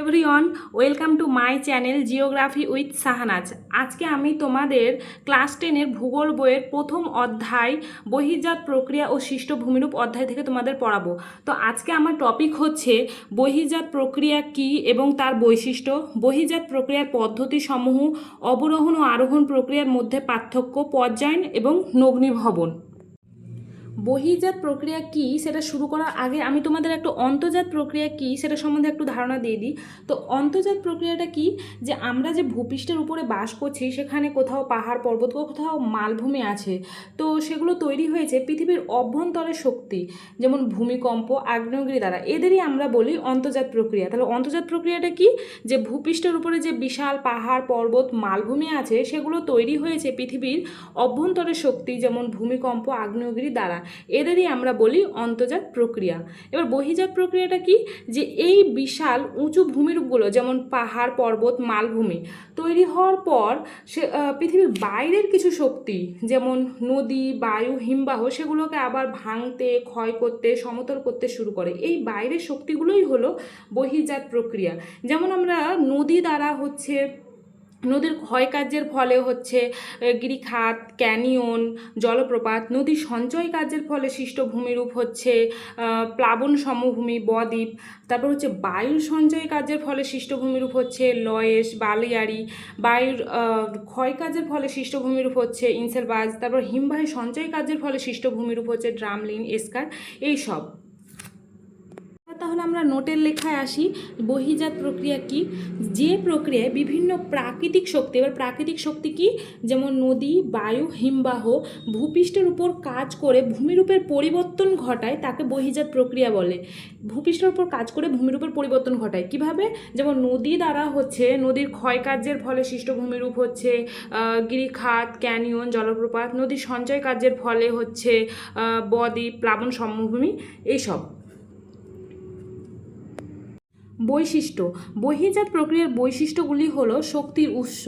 Everyone, welcome to my channel geography with Shahanaz. আজকে আমি তোমাদের ক্লাস 10-এর ভূগোল বইয়ের প্রথম অধ্যায় বহির্জাত প্রক্রিয়া ও সৃষ্ট ভূমিরূপ অধ্যায় থেকে তোমাদের পড়াবো। তো আজকে আমার টপিক হচ্ছে বহির্জাত প্রক্রিয়া কী এবং তার বৈশিষ্ট্য, বহির্জাত প্রক্রিয়ার পদ্ধতিসমূহ, অবরোহণ ও আরোহণ প্রক্রিয়ার মধ্যে পার্থক্য, পর্যায়ন এবং নগ্নীভবন। বহির্জাত প্রক্রিয়া কী সেটা শুরু করার আগে আমি তোমাদের একটু অন্তর্জাত প্রক্রিয়া কী সেটা সম্বন্ধে একটু ধারণা দিয়ে দিই। তো অন্তর্জাত প্রক্রিয়াটা কি, যে আমরা যে ভূপৃষ্ঠের উপরে বাস করছি সেখানে কোথাও পাহাড় পর্বত, কোথাও মালভূমি আছে, তো সেগুলো তৈরি হয়েছে পৃথিবীর অভ্যন্তরের শক্তি, যেমন ভূমিকম্প, আগ্নেয়গিরি দ্বারা, এদেরই আমরা বলি অন্তর্জাত প্রক্রিয়া। তাহলে অন্তর্জাত প্রক্রিয়াটা কি, যে ভূপৃষ্ঠের উপরে যে বিশাল পাহাড় পর্বত মালভূমি আছে সেগুলো তৈরি হয়েছে পৃথিবীর অভ্যন্তরের শক্তি, যেমন ভূমিকম্প, আগ্নেয়গিরি দ্বারা, এদেরই আমরা বলি অন্তর্জাত প্রক্রিয়া। এবার বহির্জাত প্রক্রিয়াটা কি, যে এই বিশাল উঁচু ভূমিরূপগুলো যেমন পাহাড় পর্বত মালভূমি তৈরি হওয়ার পর সে পৃথিবীর বাইরের কিছু শক্তি যেমন নদী, বায়ু, হিমবাহ সেগুলোকে আবার ভাঙতে, ক্ষয় করতে, সমতল করতে শুরু করে। এই বাইরের শক্তিগুলোই হলো বহির্জাত প্রক্রিয়া। যেমন আমরা নদী দ্বারা হচ্ছে, নদীর ক্ষয়কার্যের ফলে হচ্ছে গিরিখাত, ক্যানিয়ন, জলপ্রপাত, নদীর সঞ্চয় কার্যের ফলে সৃষ্ট ভূমিরূপ হচ্ছে প্লাবন সমভূমি, বদ্বীপ। তারপর হচ্ছে বায়ুর সঞ্চয় কার্যের ফলে সৃষ্ট ভূমিরূপ হচ্ছে লয়েশ, বালিয়াড়ি। বায়ুর ক্ষয়কার্যের ফলে সৃষ্ট ভূমিরূপ হচ্ছে ইনসেলবাজ। তারপর হিমবাহের সঞ্চয় কার্যের ফলে সৃষ্ট ভূমিরূপ হচ্ছে ড্রামলিন, এস্কার, এইসব। তাহলে আমরা নোটের লেখায় আসি। বহির্জাত প্রক্রিয়া কি, যে প্রক্রিয়ায় বিভিন্ন প্রাকৃতিক শক্তি, এবার প্রাকৃতিক শক্তি কি, যেমন নদী, বায়ু, হিমবাহ ভূপৃষ্ঠের উপর কাজ করে ভূমিরূপের পরিবর্তন ঘটায়, তাকে বহির্জাত প্রক্রিয়া বলে। ভূপৃষ্ঠের উপর কাজ করে ভূমিরূপের পরিবর্তন ঘটায় কিভাবে, যেমন নদী দ্বারা হচ্ছে নদীর ক্ষয়কার্যের ফলে সৃষ্ট ভূমিরূপ হচ্ছে গিরিখাত, ক্যানিয়ন, জলপ্রপাত। নদীর সঞ্চয় কার্যের ফলে হচ্ছে বদ্বীপ, প্লাবন সমভূমি, এইসব। বৈশিষ্ট্য, বহির্জাত প্রক্রিয়ার বৈশিষ্ট্যগুলি হলো শক্তির উৎস,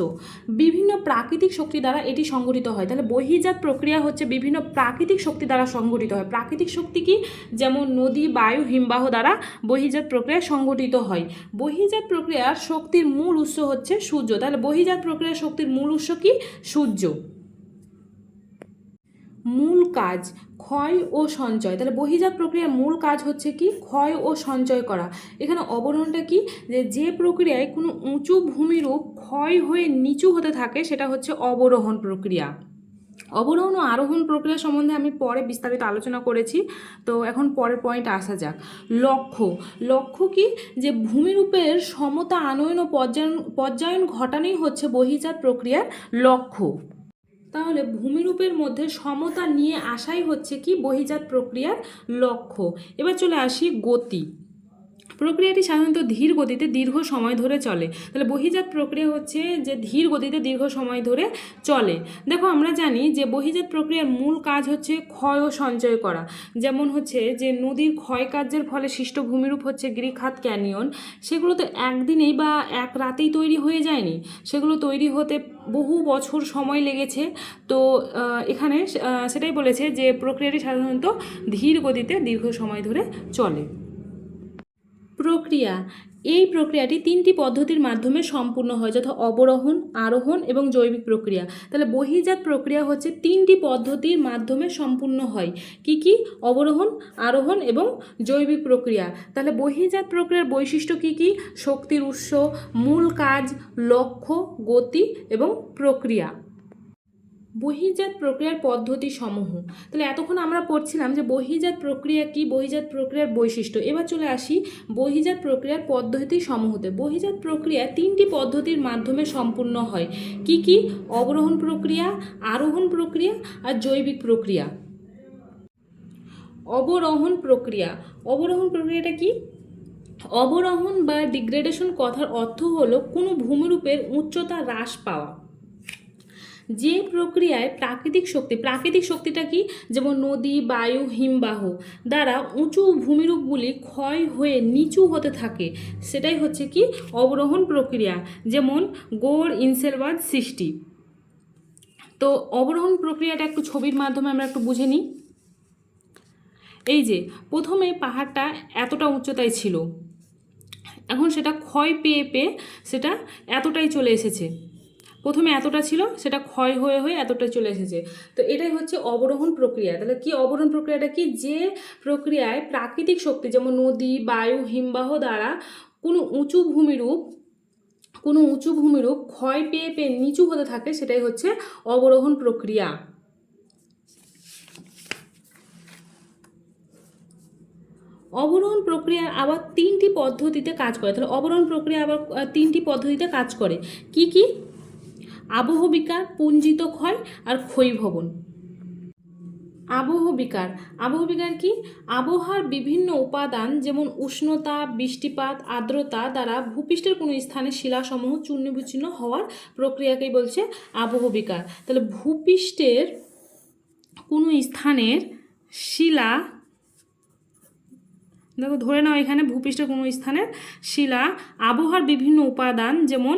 বিভিন্ন প্রাকৃতিক শক্তি দ্বারা এটি সংঘটিত হয়। তাহলে বহির্জাত প্রক্রিয়া হচ্ছে বিভিন্ন প্রাকৃতিক শক্তি দ্বারা সংঘটিত হয়। প্রাকৃতিক শক্তি কি, যেমন নদী, বায়ু, হিমবাহ দ্বারা বহির্জাত প্রক্রিয়া সংঘটিত হয়। বহির্জাত প্রক্রিয়ার শক্তির মূল উৎস হচ্ছে সূর্য। তাহলে বহির্জাত প্রক্রিয়ার শক্তির মূল উৎস কি, সূর্য। মূল কাজ, ক্ষয় ও সঞ্চয়। তাহলে বহির্জাত প্রক্রিয়ার মূল কাজ হচ্ছে কি, ক্ষয় ও সঞ্চয় করা। এখানে অবরোহণটা কি, যে প্রক্রিয়ায় কোনো উঁচু ভূমিরূপ ক্ষয় হয়ে নিচু হতে থাকে সেটা হচ্ছে অবরোহণ প্রক্রিয়া। অবরোহণ ও আরোহণ প্রক্রিয়া সম্বন্ধে আমি পরে বিস্তারিত আলোচনা করেছি। তো এখন পরের পয়েন্টে আসা যাক। লক্ষ্য, লক্ষ্য কি, যে ভূমিরূপের সমতা আনয়ন ও পর্যায়ন ঘটানোই হচ্ছে বহির্জাত প্রক্রিয়ার লক্ষ্য। তাহলে ভূমিরূপের মধ্যে সমতা নিয়ে আসাই হচ্ছে কি বহির্জাত প্রক্রিয়ার লক্ষ্য। এবার চলে আসি গতি। প্রক্রিয়াটি সাধারণত ধীর গতিতে দীর্ঘ সময় ধরে চলে। তাহলে বহির্জাত প্রক্রিয়া হচ্ছে যে ধীর গতিতে দীর্ঘ সময় ধরে চলে। দেখো আমরা জানি যে বহির্জাত প্রক্রিয়ার মূল কাজ হচ্ছে ক্ষয় ও সঞ্চয় করা। যেমন হচ্ছে যে নদীর ক্ষয় কার্যের ফলে সৃষ্ট ভূমিরূপ হচ্ছে গিরিখাত, ক্যানিয়ন, সেগুলো তো একদিনেই বা এক রাতেই তৈরি হয়ে যায়নি, সেগুলো তৈরি হতে বহু বছর সময় লেগেছে। তো এখানে সেটাই বলেছে যে প্রক্রিয়াটি সাধারণত ধীর গতিতে দীর্ঘ সময় ধরে চলে। প্রক্রিয়া, এই প্রক্রিয়াটি তিনটি পদ্ধতির মাধ্যমে সম্পূর্ণ হয়, যথা অবরোহণ, আরোহণ এবং জৈবিক প্রক্রিয়া। তাহলে বহির্জাত প্রক্রিয়া হচ্ছে তিনটি পদ্ধতির মাধ্যমে সম্পূর্ণ হয়। কি কি, অবরোহণ, আরোহণ এবং জৈবিক প্রক্রিয়া। তাহলে বহির্জাত প্রক্রিয়ার বৈশিষ্ট্য কি কি, শক্তির উৎস, মূল কাজ, লক্ষ্য, গতি এবং প্রক্রিয়া। বহির্জাত প্রক্রিয়ার পদ্ধতি সমূহ। তাহলে এতক্ষণ আমরা পড়ছিলাম যে বহির্জাত প্রক্রিয়া কি, বহির্জাত প্রক্রিয়ার বৈশিষ্ট্য। এবার চলে আসি বহির্জাত প্রক্রিয়ার পদ্ধতি সমূহতে। বহির্জাত প্রক্রিয়া তিনটি পদ্ধতির মাধ্যমে সম্পূর্ণ হয়। কি কি, অবরোহণ প্রক্রিয়া, আরোহণ প্রক্রিয়া আর জৈবিক প্রক্রিয়া। অবরোহণ প্রক্রিয়া, অবরোহণ প্রক্রিয়াটা কি, অবরোহণ বা ডিগ্রেডেশন কথার অর্থ হলো কোনো ভূমিরূপের উচ্চতা হ্রাস পাওয়া। যে প্রক্রিয়ায় প্রাকৃতিক শক্তি, প্রাকৃতিক শক্তিটা কি, যেমন নদী, বায়ু, হিমবাহ দ্বারা উঁচু ভূমিরূপগুলি ক্ষয় হয়ে নিচু হতে থাকে, সেটাই হচ্ছে কি অবরোহণ প্রক্রিয়া, যেমন গৌড়, ইনসেলবাজ সৃষ্টি। তো অবরোহণ প্রক্রিয়াটা একটু ছবির মাধ্যমে আমরা একটু বুঝে নিই। এই যে প্রথমে পাহাড়টা এতটা উচ্চতায় ছিল, এখন সেটা ক্ষয় পেয়ে পেয়ে সেটা এতটাই চলে এসেছে। প্রথমে এতটা ছিল, সেটা ক্ষয় হয়ে হয়ে এতটাই চলে এসেছে। তো এটাই হচ্ছে অবরোহণ প্রক্রিয়া। তাহলে কি অবরোহণ প্রক্রিয়াটা কি? যে প্রক্রিয়ায় প্রাকৃতিক শক্তি যেমন নদী, বায়ু, হিমবাহ দ্বারা কোনো উঁচু ভূমিরূপ ক্ষয় পেয়ে পেয়ে নিচু হতে থাকে, সেটাই হচ্ছে অবরোহণ প্রক্রিয়া। অবরোহণ প্রক্রিয়া আবার 3টি পদ্ধতিতে কাজ করে। তাহলে অবরোহণ প্রক্রিয়া আবার 3টি পদ্ধতিতে কাজ করে। কি কি? আবহ বিকার, পুঞ্জিত ক্ষয় আর ক্ষয়ীভবন। আবহ বিকার কি? আবহাওয়ার বিভিন্ন উপাদান যেমন উষ্ণতা, বৃষ্টিপাত, আর্দ্রতা দ্বারা ভূপৃষ্ঠের কোনো স্থানে শিলাসমূহ চূর্ণ বিচূর্ণ হওয়ার প্রক্রিয়াকেই বলছে আবহ বিকার। তাহলে ভূপৃষ্ঠের কোনো স্থানের শিলা, দেখো ধরে নাও এখানে ভূপৃষ্ঠের কোনো স্থানের শিলা আবহাওয়ার বিভিন্ন উপাদান যেমন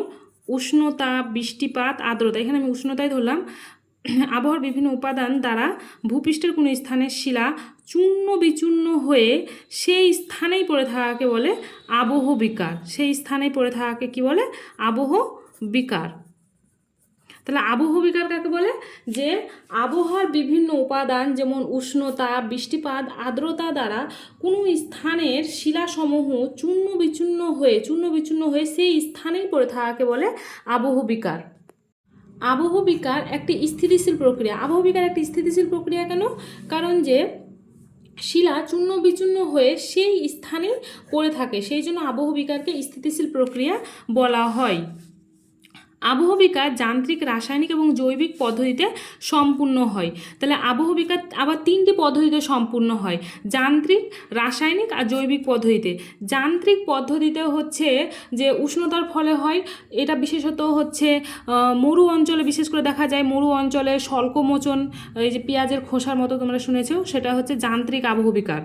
উষ্ণতা, বৃষ্টিপাত, আর্দ্রতা, এখানে আমি উষ্ণতাই ধরলাম, আবহাওয়ার বিভিন্ন উপাদান দ্বারা ভূপৃষ্ঠের কোনো স্থানের শিলা চূর্ণ বিচূর্ণ হয়ে সেই স্থানেই পড়ে থাকাকে বলে আবহ বিকার। সেই স্থানেই পড়ে থাকাকে কি বলে? আবহ বিকার। তাহলে আবহ বিকার কাকে বলে? যে আবহাওয়ার বিভিন্ন উপাদান যেমন উষ্ণতা, বৃষ্টিপাত, আর্দ্রতা দ্বারা কোনো স্থানের শিলাসমূহ চূর্ণ বিচূর্ণ হয়ে সেই স্থানেই পড়ে থাকাকে বলে আবহ বিকার। আবহ বিকার একটি স্থিতিশীল প্রক্রিয়া। আবহ বিকার একটি স্থিতিশীল প্রক্রিয়া কেন? কারণ যে শিলা চূর্ণ বিচূর্ণ হয়ে সেই স্থানেই পড়ে থাকে, সেই জন্য আবহ বিকারকে স্থিতিশীল প্রক্রিয়া বলা হয়। আবহ বিকার যান্ত্রিক, রাসায়নিক এবং জৈবিক পদ্ধতিতে সম্পূর্ণ হয়। তাহলে আবহ বিকার আবার 3টি পদ্ধতিতে সম্পূর্ণ হয়, যান্ত্রিক, রাসায়নিক আর জৈবিক পদ্ধতিতে। যান্ত্রিক পদ্ধতিতে হচ্ছে যে উষ্ণতার ফলে হয়, এটা বিশেষত হচ্ছে মরু অঞ্চলে বিশেষ করে দেখা যায়। মরু অঞ্চলে স্বল্পমোচন, এই যে পেঁয়াজের খোসার মতো তোমরা শুনেছো, সেটা হচ্ছে যান্ত্রিক আবহ বিকার।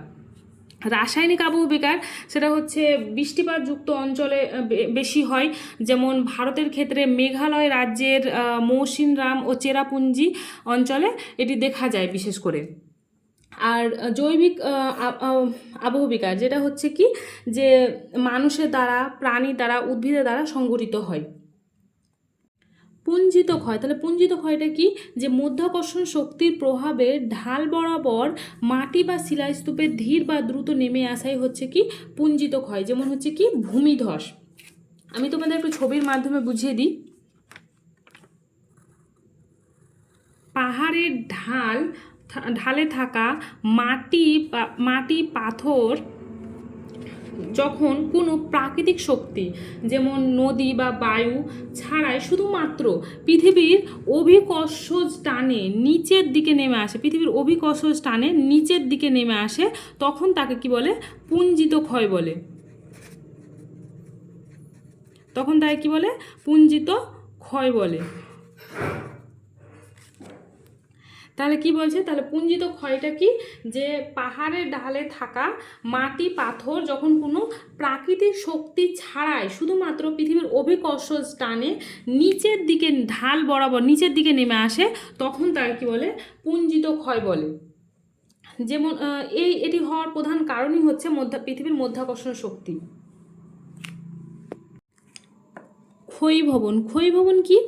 রাসায়নিক আবহ বিকার সেটা হচ্ছে বৃষ্টিপাতযুক্ত অঞ্চলে বেশি হয়, যেমন ভারতের ক্ষেত্রে মেঘালয় রাজ্যের মৌসিনরাম ও চেরাপুঞ্জি অঞ্চলে এটি দেখা যায় বিশেষ করে। আর জৈবিক আবহ বিকার যেটা হচ্ছে কি, যে মানুষের দ্বারা, প্রাণী দ্বারা, উদ্ভিদের দ্বারা সংঘটিত হয়। পুঞ্জিত ক্ষয়, তাহলে পুঞ্জিত ক্ষয়টা কি? যে মধ্যাকর্ষণ শক্তির প্রভাবে ঢাল বরাবর মাটি বা শিলাস্তূপে ধীর বা দ্রুত নেমে আসাই হচ্ছে কি পুঞ্জিত ক্ষয়। যেমন হচ্ছে কি ভূমিধস। আমি তোমাদের একটু ছবির মাধ্যমে বুঝিয়ে দিই। পাহাড়ের ঢালে থাকা মাটি পাথর যখন কোনো প্রাকৃতিক শক্তি যেমন নদী বা বায়ু ছাড়াই শুধুমাত্র পৃথিবীর অভিকর্ষজ টানে নিচের দিকে নেমে আসে, তখন তাকে কি বলে? পুঞ্জিত ক্ষয় বলে। পুঞ্জিত ক্ষয় বলে। তাহলে কি বলছে? তাহলে পুঞ্জিত ক্ষয়টা কি? যে পাহাড়ের ঢালে থাকা মাটি পাথর যখন কোনো প্রাকৃতিক শক্তি ছাড়াই শুধুমাত্র পৃথিবীর অভিকর্ষজ টানে নিচের দিকে, ঢাল বরাবর নিচের দিকে নেমে আসে, তখন তাকে কি বলে? পুঞ্জিত ক্ষয় বলে। যেমন এটি হওয়ার প্রধান কারণই হচ্ছে পৃথিবীর মধ্যাকর্ষণ শক্তি। ক্ষয়ীভবন কি?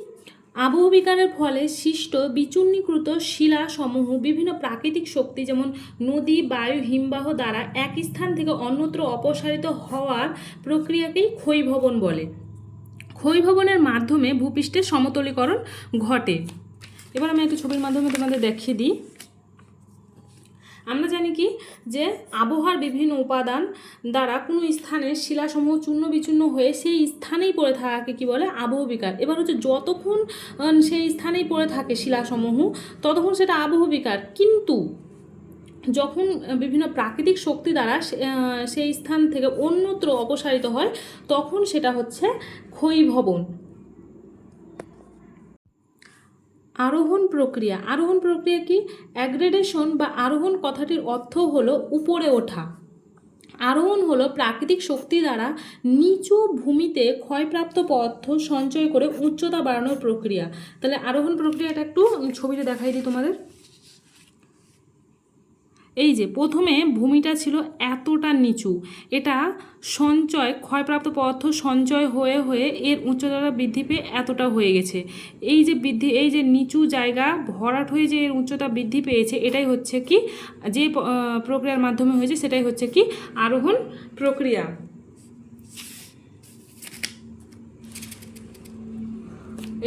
আবহ বিকারের ফলে সৃষ্ট বিচূর্ণীকৃত শিলাসমূহ বিভিন্ন প্রাকৃতিক শক্তি যেমন নদী, বায়ু, হিমবাহ দ্বারা এক স্থান থেকে অন্যত্র অপসারিত হওয়ার প্রক্রিয়াকেই ক্ষয়ীভবন বলে। ক্ষয়ীভবনের মাধ্যমে ভূপৃষ্ঠের সমতলীকরণ ঘটে। এবার আমি একটু ছবির মাধ্যমে তোমাদের দেখিয়ে দিই। আমরা জানি কি, যে আবহাওয়ার বিভিন্ন উপাদান দ্বারা কোনো স্থানের শিলাসমূহ চূর্ণ বিচূর্ণ হয়ে সেই স্থানেই পড়ে থাকাকে কি বলে? আবহ বিকার। এবার হচ্ছে যতক্ষণ সেই স্থানেই পড়ে থাকে শিলাসমূহ ততক্ষণ সেটা আবহ বিকার, কিন্তু যখন বিভিন্ন প্রাকৃতিক শক্তি দ্বারা সেই স্থান থেকে অন্যত্র অপসারিত হয় তখন সেটা হচ্ছে ক্ষয়ীভবন। আরোহণ প্রক্রিয়া কি? অ্যাগ্রেডেশন বা আরোহণ কথাটির অর্থ হলো উপরে ওঠা। আরোহণ হলো প্রাকৃতিক শক্তি দ্বারা নিচু ভূমিতে ক্ষয়প্রাপ্ত পদার্থ সঞ্চয় করে উচ্চতা বাড়ানোর প্রক্রিয়া। তাহলে আরোহণ প্রক্রিয়াটা একটু ছবিতে দেখাই দিই তোমাদের। এই যে প্রথমে ভূমিটা ছিল এতটা নিচু, এটা সঞ্চয় ক্ষয়প্রাপ্ত পদার্থ সঞ্চয় হয়ে হয়ে এর উচ্চতাটা বৃদ্ধি পেয়ে এতটা হয়ে গেছে। এই যে বৃদ্ধি, এই যে নিচু জায়গা ভরাট হয়ে যে এর উচ্চতা বৃদ্ধি পেয়েছে, এটাই হচ্ছে কি যে প্রক্রিয়ার মাধ্যমে হয়েছে সেটাই হচ্ছে কি আরোহণ প্রক্রিয়া।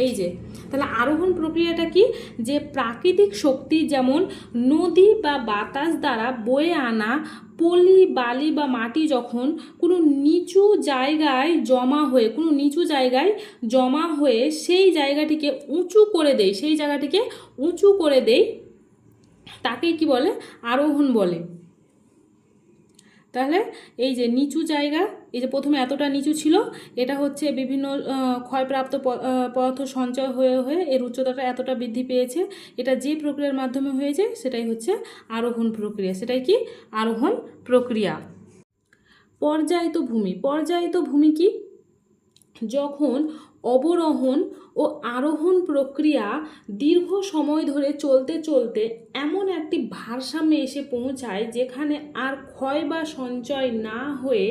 এই যে তাহলে আরোহণ প্রক্রিয়াটা কি, যে প্রাকৃতিক শক্তি যেমন নদী বা বাতাস দ্বারা বয়ে আনা পলি বালি বা মাটি যখন কোনো নিচু জায়গায় জমা হয়ে সেই জায়গাটিকে উঁচু করে দেয় তাকে কি বলে, আরোহণ বলে। তাহলে এই যে নিচু জায়গা, এই যে প্রথমে এতটা নিচু ছিল, এটা হচ্ছে বিভিন্ন ক্ষয়প্রাপ্ত পদার্থ সঞ্চয় হয়ে হয়ে এর উচ্চতাটা এতটা বৃদ্ধি পেয়েছে, এটা যে প্রক্রিয়ার মাধ্যমে হয়েছে সেটাই হচ্ছে আরোহণ প্রক্রিয়া। সেটাই কি আরোহণ প্রক্রিয়া। পর্যায়িত ভূমি কি, যখন অবরোহণ ও আরোহণ প্রক্রিয়া দীর্ঘ সময় ধরে চলতে চলতে এমন একটি ভারসাম্যে এসে পৌঁছায় যেখানে আর ক্ষয় বা সঞ্চয় না হয়ে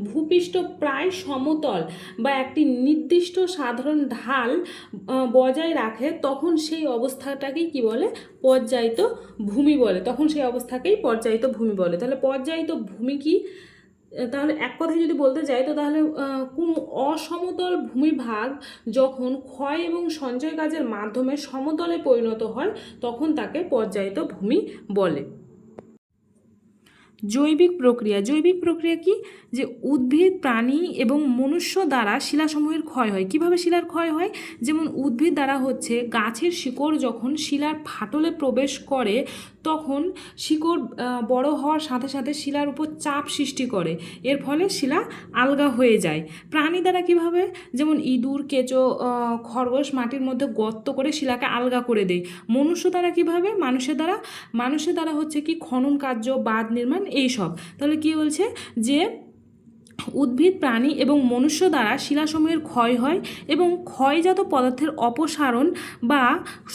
ভূপৃষ্ঠ প্রায় সমতল বা একটি নির্দিষ্ট সাধারণ ঢাল বজায় রাখে, তখন সেই অবস্থাটাকেই কি বলে, পর্যায়িত ভূমি বলে। তাহলে পর্যায়িত ভূমি কি, তাহলে এক কথায় যদি বলতে যাই তো তাহলে কোনো অসমতল ভূমিভাগ যখন ক্ষয় এবং সঞ্চয় কাজের মাধ্যমে সমতলে পরিণত হয় তখন তাকে পর্যায়িত ভূমি বলে। জৈবিক প্রক্রিয়া কি, যে উদ্ভিদ প্রাণী এবং মনুষ্য দ্বারা শিলাসমূহের ক্ষয় হয়। কিভাবে শিলার ক্ষয় হয়, যেমন উদ্ভিদ দ্বারা হচ্ছে গাছের শিকড় যখন শিলার ফাটলে প্রবেশ করে তখন শিকড় বড় হওয়ার সাথে সাথে শিলার উপর চাপ সৃষ্টি করে, এর ফলে শিলা আলগা হয়ে যায়। প্রাণী দ্বারা কিভাবে, যেমন ইঁদুর, কেঁচো, খরগোশ মাটির মধ্যে গর্ত করে শিলাকে আলগা করে দেয়। মনুষ্য দ্বারা কিভাবে, মানুষের দ্বারা হচ্ছে কি খনন কার্য, বাঁধ নির্মাণ, এইসব। তাহলে কি বলছে, যে উদ্ভিদ প্রাণী এবং মনুষ্য দ্বারা শিলাসমূহের ক্ষয় হয় এবং ক্ষয়জাত পদার্থের অপসারণ বা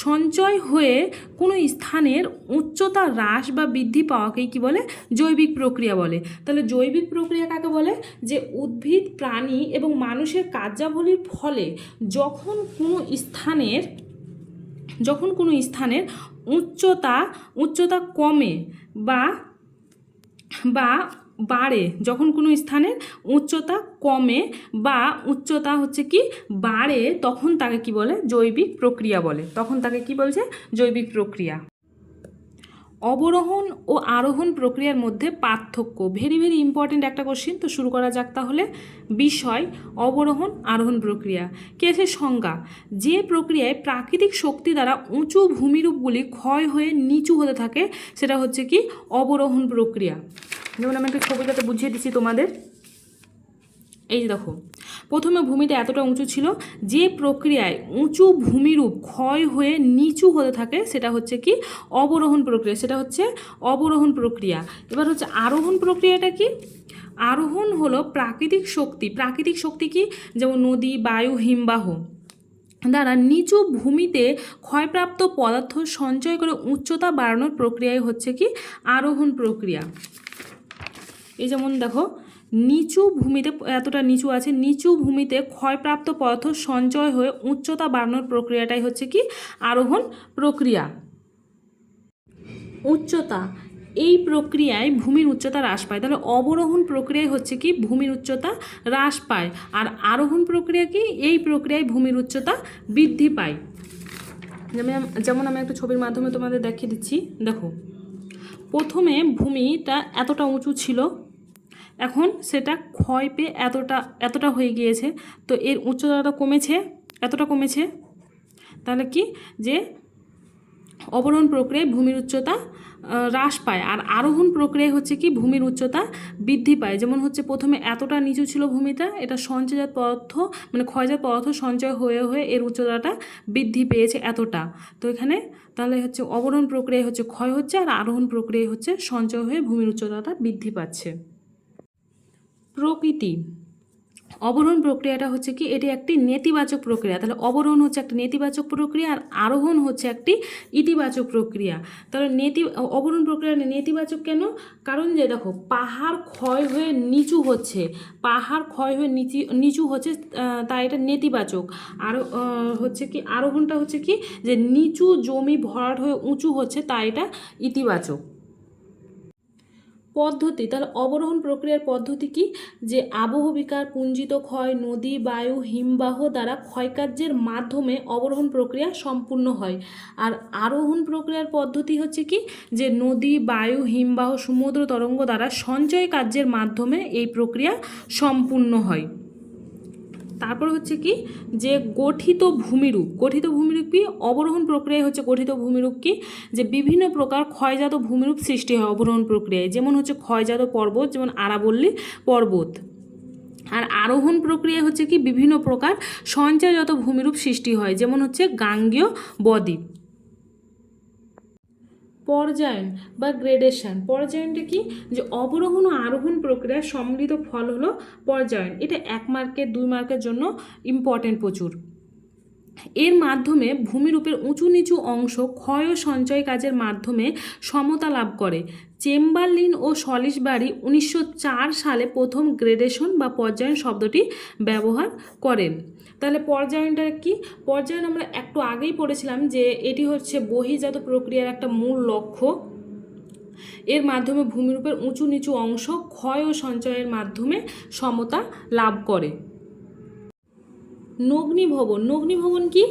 সঞ্চয় হয়ে কোনো স্থানের উচ্চতা হ্রাস বা বৃদ্ধি পাওয়াকেই কি বলে, জৈবিক প্রক্রিয়া বলে। তাহলে জৈবিক প্রক্রিয়া কাকে বলে, যে উদ্ভিদ প্রাণী এবং মানুষের কার্যাবলীর ফলে যখন কোনো স্থানের উচ্চতা কমে বা বাড়ে, যখন কোনো স্থানের উচ্চতা কমে বা উচ্চতা হচ্ছে কি বাড়ে, তখন তাকে কি বলে, জৈবিক প্রক্রিয়া বলে। জৈবিক প্রক্রিয়া। অবরোহণ ও আরোহণ প্রক্রিয়ার মধ্যে পার্থক্য, ভেরি ইম্পর্টেন্ট একটা কোশ্চিন। তো শুরু করা যাক তাহলে। বিষয় অবরোহণ আরোহণ প্রক্রিয়া। কেসে সংজ্ঞা, যে প্রক্রিয়ায় প্রাকৃতিক শক্তি দ্বারা উঁচু ভূমিরূপগুলি ক্ষয় হয়ে নিচু হতে থাকে সেটা হচ্ছে কি অবরোহণ প্রক্রিয়া। যেমন আমি একটা ছবিটাতে বুঝিয়ে দিচ্ছি তোমাদের। এই যে দেখো, প্রথমে ভূমিটা এতটা উঁচু ছিল, যে প্রক্রিয়ায় উঁচু ভূমিরূপ ক্ষয় হয়ে নিচু হতে থাকে সেটা হচ্ছে কি অবরোহণ প্রক্রিয়া। এবার হচ্ছে আরোহণ প্রক্রিয়াটা কি, আরোহণ হলো প্রাকৃতিক শক্তি কি, যেমন নদী, বায়ু, হিমবাহ দ্বারা নিচু ভূমিতে ক্ষয়প্রাপ্ত পদার্থ সঞ্চয় করে উচ্চতা বাড়ানোর প্রক্রিয়াই হচ্ছে কি আরোহণ প্রক্রিয়া। এই যেমন দেখো, নিচু ভূমিতে এতটা নিচু আছে, নিচু ভূমিতে ক্ষয়প্রাপ্ত পদার্থ সঞ্চয় হয়ে উচ্চতা বাড়ানোর প্রক্রিয়াটাই হচ্ছে কি আরোহণ প্রক্রিয়া। উচ্চতা, এই প্রক্রিয়ায় ভূমির উচ্চতা হ্রাস পায়। তাহলে অবরোহণ প্রক্রিয়ায় হচ্ছে কি ভূমির উচ্চতা হ্রাস পায়, আর আরোহণ প্রক্রিয়া কি, এই প্রক্রিয়ায় ভূমির উচ্চতা বৃদ্ধি পায়। যেমন আমি একটা ছবির মাধ্যমে তোমাদের দেখিয়ে দিচ্ছি। দেখো, প্রথমে ভূমিটা এতটা উঁচু ছিল, এখন সেটা ক্ষয় পেয়ে এতটা হয়ে গিয়েছে, তো এর উচ্চতাটা এতটা কমেছে। তাহলে কি, যে অবরোহণ প্রক্রিয়ায় ভূমির উচ্চতা হ্রাস পায়, আর আরোহণ প্রক্রিয়ায় হচ্ছে কি ভূমির উচ্চতা বৃদ্ধি পায়। যেমন হচ্ছে প্রথমে এতটা নিচু ছিল ভূমিটা, এটা সঞ্চয়জাত পদার্থ মানে ক্ষয়জাত পদার্থ সঞ্চয় হয়ে হয়ে এর উচ্চতাটা বৃদ্ধি পেয়েছে এতটা। তো এখানে তাহলে হচ্ছে অবরোহণ প্রক্রিয়ায় হচ্ছে ক্ষয় হচ্ছে, আর আরোহণ প্রক্রিয়ায় হচ্ছে সঞ্চয় হয়ে ভূমির উচ্চতাটা বৃদ্ধি পাচ্ছে। প্রকৃতি, অবরোহণ প্রক্রিয়াটা হচ্ছে কি, এটি একটি নেতিবাচক প্রক্রিয়া। তাহলে অবরোহণ হচ্ছে একটা নেতিবাচক প্রক্রিয়া, আর আরোহণ হচ্ছে একটি ইতিবাচক প্রক্রিয়া। তাহলে অবরোহণ প্রক্রিয়া নেতিবাচক কেন? কারণ যে দেখো, পাহাড় ক্ষয় হয়ে নিচু হচ্ছে, পাহাড় ক্ষয় হয়ে নিচু হচ্ছে, তাই এটা নেতিবাচক। আর হচ্ছে কি, আরোহণটা হচ্ছে কি, যে নিচু জমি ভরাট হয়ে উঁচু হচ্ছে, তাই এটা ইতিবাচক। পদ্ধতি, তাহলে অবরোহণ প্রক্রিয়ার পদ্ধতি কি, যে আবহবিকার পুঞ্জিত ক্ষয় নদী বায়ু হিমবাহ দ্বারা ক্ষয়কার্যের মাধ্যমে অবরোহণ প্রক্রিয়া সম্পূর্ণ হয়। আর আরোহণ প্রক্রিয়ার পদ্ধতি হচ্ছে কি, যে নদী বায়ু হিমবাহ সমুদ্র তরঙ্গ দ্বারা সঞ্চয় কার্যের মাধ্যমে এই প্রক্রিয়া সম্পূর্ণ হয়। তারপর হচ্ছে কি, যে গঠিত ভূমিরূপ কি, অবরোহণ প্রক্রিয়ায় হচ্ছে গঠিত ভূমিরূপ কি, যে বিভিন্ন প্রকার ক্ষয়জাত ভূমিরূপ সৃষ্টি হয় অবরোহণ প্রক্রিয়ায়, যেমন হচ্ছে ক্ষয়জাত পর্বত, যেমন আরাবল্লী পর্বত। আর আরোহণ প্রক্রিয়া হচ্ছে কি, বিভিন্ন প্রকার সঞ্চয়জাত ভূমিরূপ সৃষ্টি হয়, যেমন হচ্ছে গাঙ্গেয় বদ্বীপ। পর্যায়ন বা গ্রেডেশন, পর্যায়নটা কি, যে অবরোহণ ও আরোহণ প্রক্রিয়ার সম্মিলিত ফল হলো পর্যায়ন। এটা 1 মার্কের 2 মার্কের জন্য ইম্পর্টেন্ট প্রচুর। এর মাধ্যমে ভূমিরূপের উঁচু নিচু অংশ ক্ষয় ও সঞ্চয় কাজের মাধ্যমে সমতা লাভ করে। চেম্বারলিন ও সলিসবারি 1904 সালে প্রথম গ্রেডেশন বা পর্যায়ন শব্দটি ব্যবহার করেন। তাহলে পর্যায়নটা কি, পর্যায়ন আমরা একটু আগেই পড়েছিলাম যে এটি হচ্ছে বহির্জাত প্রক্রিয়ার একটা মূল লক্ষ্য। এর মাধ্যমে ভূমিরূপের উঁচু নিচু অংশ ক্ষয় ও সঞ্চয়ের মাধ্যমে সমতা লাভ করে। নগ্নিভবন কি,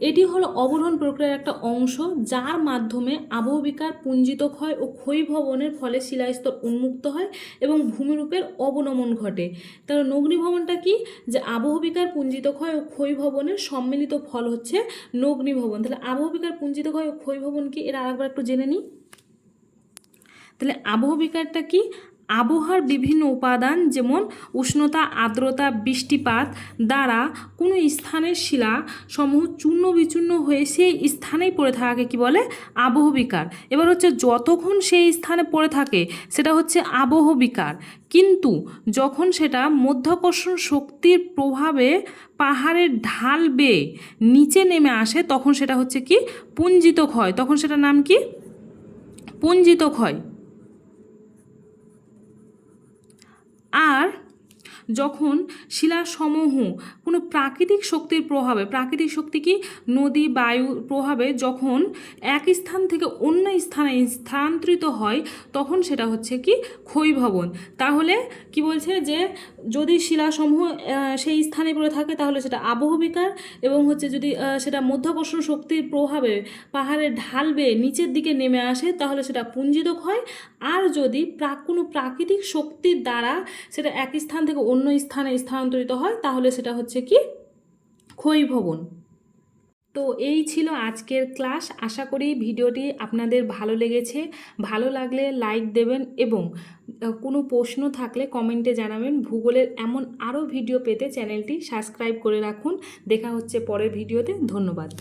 এটি হলো অবরোহণ প্রক্রিয়ার একটা অংশ, যার মাধ্যমে আবহবিকার পুঞ্জিত ক্ষয় ও ক্ষয়ীভবনের ফলে শিলাস্তর উন্মুক্ত হয় এবং ভূমিরূপের অবনমন ঘটে। তাহলে নগ্নিভবনটা কি, যে আবহবিকার পুঞ্জিত ক্ষয় ও ক্ষয়ীভবনের সম্মিলিত ফল হচ্ছে নগ্নিভবন। তাহলে আবহবিকার পুঞ্জিত ক্ষয় ও ক্ষয়ীভবন কি, এর আরেকবার একটু জেনে নিই। তাহলে আবহবিকারটা কি, আবহাওয়ার বিভিন্ন উপাদান যেমন উষ্ণতা আর্দ্রতা বৃষ্টিপাত দ্বারা কোনো স্থানের শিলা সমূহ চূর্ণ বিচূর্ণ হয়ে সেই স্থানেই পড়ে থাকাকে কি বলে, আবহবিকার। এবার হচ্ছে যতক্ষণ সেই স্থানে পড়ে থাকে সেটা হচ্ছে আবহবিকার, কিন্তু যখন সেটা মধ্যাকর্ষণ শক্তির প্রভাবে পাহাড়ের ঢাল বেয়ে নিচে নেমে আসে তখন সেটা হচ্ছে কি, পুঞ্জিত ক্ষয়। তখন সেটার নাম কি, পুঞ্জিত ক্ষয়। আর যখন শিলাসমূহ কোনো প্রাকৃতিক শক্তির প্রভাবে, প্রাকৃতিক শক্তি কি, নদী বায়ু প্রভাবে যখন এক স্থান থেকে অন্য স্থানে স্থানান্তরিত হয় তখন সেটা হচ্ছে কি, ক্ষয়ীভবন। তাহলে কি বলছে, যে যদি শিলাসমূহ সেই স্থানে পড়ে থাকে তাহলে সেটা আবহবিকার, এবং হচ্ছে যদি সেটা মধ্যাকর্ষণ শক্তির প্রভাবে পাহাড়ের ঢাল বেয়ে নিচের দিকে নেমে আসে তাহলে সেটা পুঞ্জিত ক্ষয়। আর যদি কোনো প্রাকৃতিক শক্তির দ্বারা সেটা এক স্থান থেকে অন্য স্থানে স্থানান্তরিত হয় তাহলে সেটা হচ্ছে কি, ক্ষয়ীভবন। তো এই ছিল আজকের ক্লাস। আশা করি ভিডিওটি আপনাদের ভালো লেগেছে। ভালো লাগলে লাইক দেবেন এবং কোনো প্রশ্ন থাকলে কমেন্টে জানাবেন। ভূগোলের এমন আরও ভিডিও পেতে চ্যানেলটি সাবস্ক্রাইব করে রাখুন। দেখা হচ্ছে পরের ভিডিওতে। ধন্যবাদ।